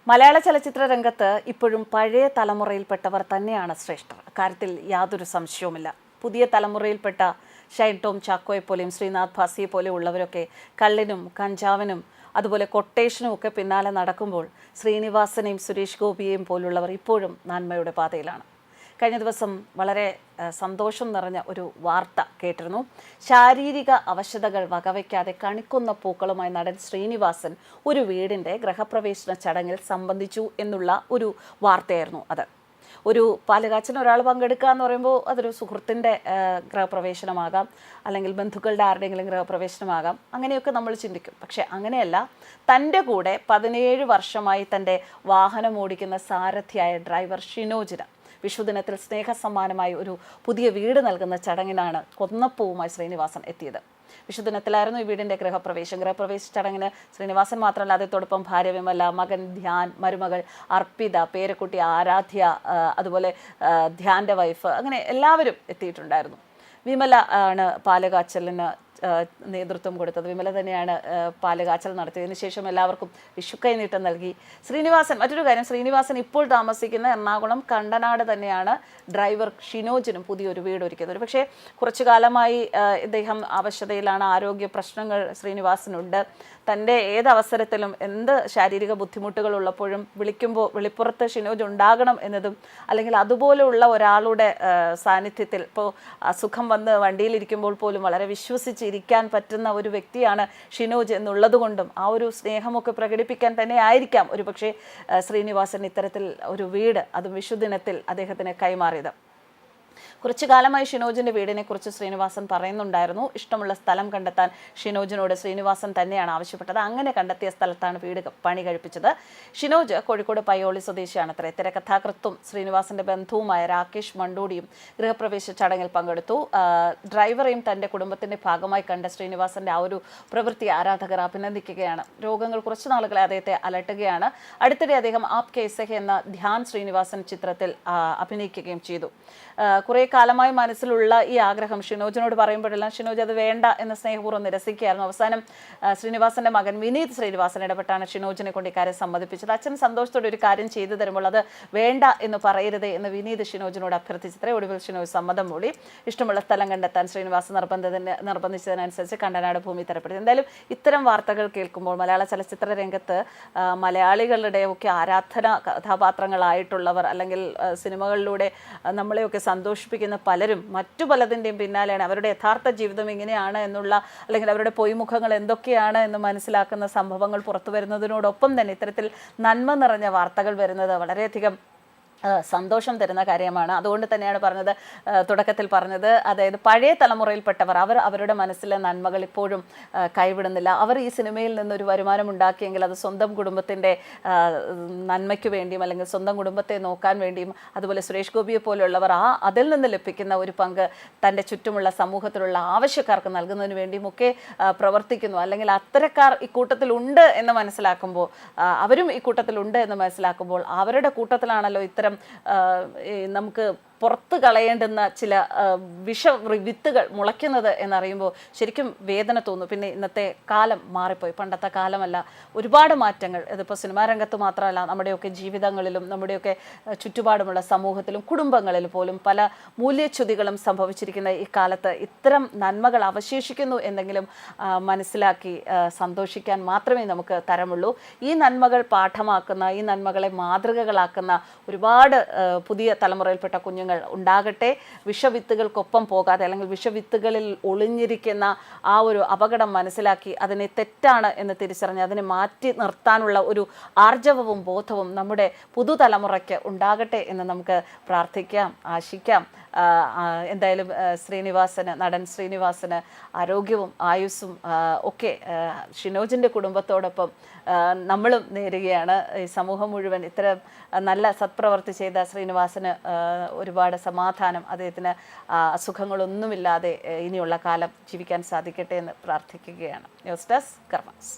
മലയാള ചലച്ചിത്ര രംഗത്ത് ഇപ്പോഴും പഴയ തലമുറയിൽപ്പെട്ടവർ തന്നെയാണ് ശ്രേഷ്ഠർ. കാര്യത്തിൽ യാതൊരു സംശയവുമില്ല. പുതിയ തലമുറയിൽപ്പെട്ട ഷൈൻ ടോം ചാക്കോയെ പോലെയും ശ്രീനാഥ് ഭാസിയെ പോലെ ഉള്ളവരൊക്കെ കള്ളിനും കഞ്ചാവിനും അതുപോലെ കൊട്ടേഷനും ഒക്കെ പിന്നാലെ നടക്കുമ്പോൾ ശ്രീനിവാസനെയും സുരേഷ് ഗോപിയെയും പോലുള്ളവർ ഇപ്പോഴും നന്മയുടെ പാതയിലാണ്. കഴിഞ്ഞ ദിവസം വളരെ സന്തോഷം നിറഞ്ഞ ഒരു വാർത്ത കേട്ടിരുന്നു. ശാരീരിക അവശതകൾ വകവയ്ക്കാതെ കണിക്കൊന്ന പൂക്കളുമായി നടൻ ശ്രീനിവാസൻ ഒരു വീടിൻ്റെ ഗൃഹപ്രവേശന ചടങ്ങിൽ സംബന്ധിച്ചു എന്നുള്ള ഒരു വാർത്തയായിരുന്നു അത്. ഒരു പാലുകാച്ചിന് ഒരാൾ പങ്കെടുക്കുക എന്ന് പറയുമ്പോൾ അതൊരു സുഹൃത്തിൻ്റെ ഗൃഹപ്രവേശനമാകാം, അല്ലെങ്കിൽ ബന്ധുക്കളുടെ ആരുടെയെങ്കിലും ഗൃഹപ്രവേശനമാകാം, അങ്ങനെയൊക്കെ നമ്മൾ ചിന്തിക്കും. പക്ഷേ അങ്ങനെയല്ല. തൻ്റെ കൂടെ 17 വർഷമായി തൻ്റെ വാഹനം ഓടിക്കുന്ന സാരഥിയായ ഡ്രൈവർ ഷിനോജിന് വിഷുദിനത്തിൽ സ്നേഹസമ്മാനമായി ഒരു പുതിയ വീട് നൽകുന്ന ചടങ്ങിനാണ് കൊന്നപ്പൂവുമായി ശ്രീനിവാസൻ എത്തിയത്. വിഷുദിനത്തിലായിരുന്നു ഈ വീടിൻ്റെ ഗൃഹപ്രവേശ ചടങ്ങിന് ശ്രീനിവാസൻ മാത്രമല്ല, അതോടൊപ്പം ഭാര്യ വിമല, മകൻ ധ്യാൻ, മരുമകൾ അർപ്പിത, പേരക്കുട്ടി ആരാധ്യ, അതുപോലെ ധ്യാൻ്റെ വൈഫ്, അങ്ങനെ എല്ലാവരും എത്തിയിട്ടുണ്ടായിരുന്നു. വിമല ആണ് പാലുകാച്ചലിന് നേതൃത്വം കൊടുത്തത്. വിമല തന്നെയാണ് പാലുകാച്ചൽ നടത്തിയതിനു ശേഷം എല്ലാവർക്കും വിഷുക്കൈ നീട്ടം നൽകി. മറ്റൊരു കാര്യം, ശ്രീനിവാസൻ ഇപ്പോൾ താമസിക്കുന്ന എറണാകുളം കണ്ടനാട് തന്നെയാണ് ഡ്രൈവർ ഷിനോജിനും പുതിയൊരു വീട് ഒരുക്കിയത്. ഒരു പക്ഷേ കുറച്ചു കാലമായി ഇദ്ദേഹം അവശതയിലാണ്, ആരോഗ്യ പ്രശ്നങ്ങൾ ശ്രീനിവാസനുണ്ട്. തൻ്റെ ഏതവസരത്തിലും എന്ത് ശാരീരിക ബുദ്ധിമുട്ടുകൾ ഉള്ളപ്പോഴും വെളിപ്പുറത്ത് ഷിനോജ് ഉണ്ടാകണം എന്നതും, അല്ലെങ്കിൽ അതുപോലെയുള്ള ഒരാളുടെ സാന്നിധ്യത്തിൽ ഇപ്പോൾ അസുഖം വന്ന് വണ്ടിയിലിരിക്കുമ്പോൾ പോലും വളരെ വിശ്വസിച്ചിരിക്കാൻ പറ്റുന്ന ഒരു വ്യക്തിയാണ് ഷിനോജ് എന്നുള്ളത് കൊണ്ടും ആ ഒരു സ്നേഹമൊക്കെ പ്രകടിപ്പിക്കാൻ തന്നെ ആയിരിക്കാം ഒരു പക്ഷേ ശ്രീനിവാസൻ ഇത്തരത്തിൽ ഒരു വീട്, അതും വിഷുദിനത്തിൽ അദ്ദേഹത്തിന് കൈമാറിയത്. കുറച്ചു കാലമായി ഷിനോജിൻ്റെ വീടിനെക്കുറിച്ച് ശ്രീനിവാസൻ പറയുന്നുണ്ടായിരുന്നു. ഇഷ്ടമുള്ള സ്ഥലം കണ്ടെത്താൻ ഷിനോജിനോട് ശ്രീനിവാസൻ തന്നെയാണ് ആവശ്യപ്പെട്ടത്. അങ്ങനെ കണ്ടെത്തിയ സ്ഥലത്താണ് വീട് പണി കഴിപ്പിച്ചത്. ഷിനോജ് കോഴിക്കോട് പയ്യോളി സ്വദേശിയാണത്രേ. തിരക്കഥാകൃത്തും ശ്രീനിവാസൻ്റെ ബന്ധുവുമായ രാകേഷ് മണ്ടൂടിയും ഗൃഹപ്രവേശ ചടങ്ങിൽ പങ്കെടുത്തു. ഡ്രൈവറെയും തൻ്റെ കുടുംബത്തിൻ്റെ ഭാഗമായി കണ്ട ശ്രീനിവാസൻ്റെ ആ ഒരു പ്രവൃത്തി ആരാധകർ അഭിനന്ദിക്കുകയാണ്. രോഗങ്ങൾ കുറച്ചു നാളുകളെ അദ്ദേഹത്തെ അലട്ടുകയാണ്. അടുത്തിടെ അദ്ദേഹം ആപ് കേസെ എന്ന ധ്യാൻ ശ്രീനിവാസൻ ചിത്രത്തിൽ അഭിനയിക്കുകയും ചെയ്തു. കുറേ കാലമായി മനസ്സിലുള്ള ഈ ആഗ്രഹം ഷിനോജിനോട് പറയുമ്പോഴെല്ലാം ഷിനോജ് അത് വേണ്ട എന്ന് സ്നേഹപൂർവ്വം നിരസിക്കുകയായിരുന്നു. അവസാനം ശ്രീനിവാസന്റെ മകൻ വിനീത് ശ്രീനിവാസൻ ഇടപെട്ടാണ് ഷിനോജിനെ കൊണ്ട് ഇക്കാര്യം സമ്മതിപ്പിച്ചത്. അച്ഛൻ സന്തോഷത്തോടെ ഒരു കാര്യം ചെയ്തു തരുമ്പോൾ അത് വേണ്ട എന്ന് പറയരുത് എന്ന് വിനീത് ഷിനോജിനോട് അഭ്യർത്ഥിച്ചത്രേ. ഒടുവിൽ ഷിനോജ് സമ്മതം മൂളി. ഇഷ്ടമുള്ള സ്ഥലം കണ്ടെത്താൻ ശ്രീനിവാസൻ നിർബന്ധിച്ചതിനനുസരിച്ച് കണ്ടനാട് ഭൂമി തരപ്പെടുത്തി. എന്തായാലും ഇത്തരം വാർത്തകൾ കേൾക്കുമ്പോൾ മലയാള ചലച്ചിത്ര രംഗത്ത് മലയാളികളുടെ ഒക്കെ ആരാധന കഥാപാത്രങ്ങളായിട്ടുള്ളവർ, അല്ലെങ്കിൽ സിനിമകളിലൂടെ നമ്മളെയൊക്കെ സന്തോഷിപ്പിക്കുന്ന പലരും മറ്റു പലതിൻ്റെയും പിന്നാലെയാണ്. അവരുടെ യഥാർത്ഥ ജീവിതം എങ്ങനെയാണ് എന്നുള്ള, അല്ലെങ്കിൽ അവരുടെ പൊയ്മുഖങ്ങൾ എന്തൊക്കെയാണ് എന്ന് മനസ്സിലാക്കുന്ന സംഭവങ്ങൾ പുറത്തു വരുന്നതിനോടൊപ്പം തന്നെ ഇത്തരത്തിൽ നന്മ നിറഞ്ഞ വാർത്തകൾ വരുന്നത് വളരെയധികം സന്തോഷം തരുന്ന കാര്യമാണ്. അതുകൊണ്ട് തന്നെയാണ് തുടക്കത്തിൽ പറഞ്ഞത്, അതായത് പഴയ തലമുറയിൽപ്പെട്ടവർ അവരുടെ മനസ്സിലെ നന്മകൾ ഇപ്പോഴും കൈവിടുന്നില്ല. അവർ ഈ സിനിമയിൽ നിന്നൊരു വരുമാനം ഉണ്ടാക്കിയെങ്കിൽ അത് സ്വന്തം കുടുംബത്തിൻ്റെ നന്മയ്ക്ക് വേണ്ടിയും, അല്ലെങ്കിൽ സ്വന്തം കുടുംബത്തെ നോക്കാൻ വേണ്ടിയും, അതുപോലെ സുരേഷ് ഗോപിയെ പോലെയുള്ളവർ അതിൽ നിന്ന് ലഭിക്കുന്ന ഒരു പങ്ക് തൻ്റെ ചുറ്റുമുള്ള സമൂഹത്തിലുള്ള ആവശ്യക്കാർക്ക് നൽകുന്നതിന് വേണ്ടിയും ഒക്കെ പ്രവർത്തിക്കുന്നു. അല്ലെങ്കിൽ അത്തരക്കാർ ഇക്കൂട്ടത്തിലുണ്ട് എന്ന് മനസ്സിലാക്കുമ്പോൾ, അവരും ഇക്കൂട്ടത്തിലുണ്ട് എന്ന് മനസ്സിലാക്കുമ്പോൾ, അവരുടെ കൂട്ടത്തിലാണല്ലോ ഇത്തരം നമുക്ക് പുറത്ത് കളയേണ്ടുന്ന ചില വിത്തുകൾ മുളയ്ക്കുന്നത് എന്നറിയുമ്പോൾ ശരിക്കും വേദന തോന്നും. പിന്നെ ഇന്നത്തെ കാലം മാറിപ്പോയി, പണ്ടത്തെ കാലമല്ല. ഒരുപാട് മാറ്റങ്ങൾ, ഇതിപ്പോൾ സിനിമാ രംഗത്ത് മാത്രമല്ല, നമ്മുടെയൊക്കെ ജീവിതങ്ങളിലും നമ്മുടെയൊക്കെ ചുറ്റുപാടുമുള്ള സമൂഹത്തിലും കുടുംബങ്ങളിലും പോലും പല മൂല്യച്യുതികളും സംഭവിച്ചിരിക്കുന്ന ഈ കാലത്ത് ഇത്തരം നന്മകൾ അവശേഷിക്കുന്നു എന്നെങ്കിലും മനസ്സിലാക്കി സന്തോഷിക്കാൻ മാത്രമേ നമുക്ക് തരമുള്ളൂ. ഈ നന്മകൾ പാഠമാക്കുന്ന, ഈ നന്മകളെ മാതൃകകളാക്കുന്ന ഒരുപാട് പുതിയ തലമുറയിൽപ്പെട്ട കുഞ്ഞുങ്ങൾ ഉണ്ടാകട്ടെ. വിഷവിത്തുകൾക്കൊപ്പം പോകാതെ, അല്ലെങ്കിൽ വിഷവിത്തുകളിൽ ഒളിഞ്ഞിരിക്കുന്ന ആ ഒരു അപകടം മനസ്സിലാക്കി അതിനെ തെറ്റാണ് എന്ന് തിരിച്ചറിഞ്ഞ് അതിനെ മാറ്റി നിർത്താനുള്ള ഒരു ആർജവവും ബോധവും നമ്മുടെ പുതുതലമുറയ്ക്ക് ഉണ്ടാകട്ടെ എന്ന് നമുക്ക് പ്രാർത്ഥിക്കാം, ആശിക്കാം. എന്തായാലും നടൻ ശ്രീനിവാസന് ആരോഗ്യവും ആയുസ്സും ഒക്കെ ഷിനോജിൻ്റെ കുടുംബത്തോടൊപ്പം നമ്മളും നേരുകയാണ്. ഈ സമൂഹം മുഴുവൻ ഇത്തരം നല്ല സത്പ്രവർത്തി ചെയ്ത ശ്രീനിവാസന് ഒരുപാട് സമാധാനം, അദ്ദേഹത്തിന് അസുഖങ്ങളൊന്നുമില്ലാതെ ഇനിയുള്ള കാലം ജീവിക്കാൻ സാധിക്കട്ടെ എന്ന് പ്രാർത്ഥിക്കുകയാണ്. News desk കർമ്മസ്.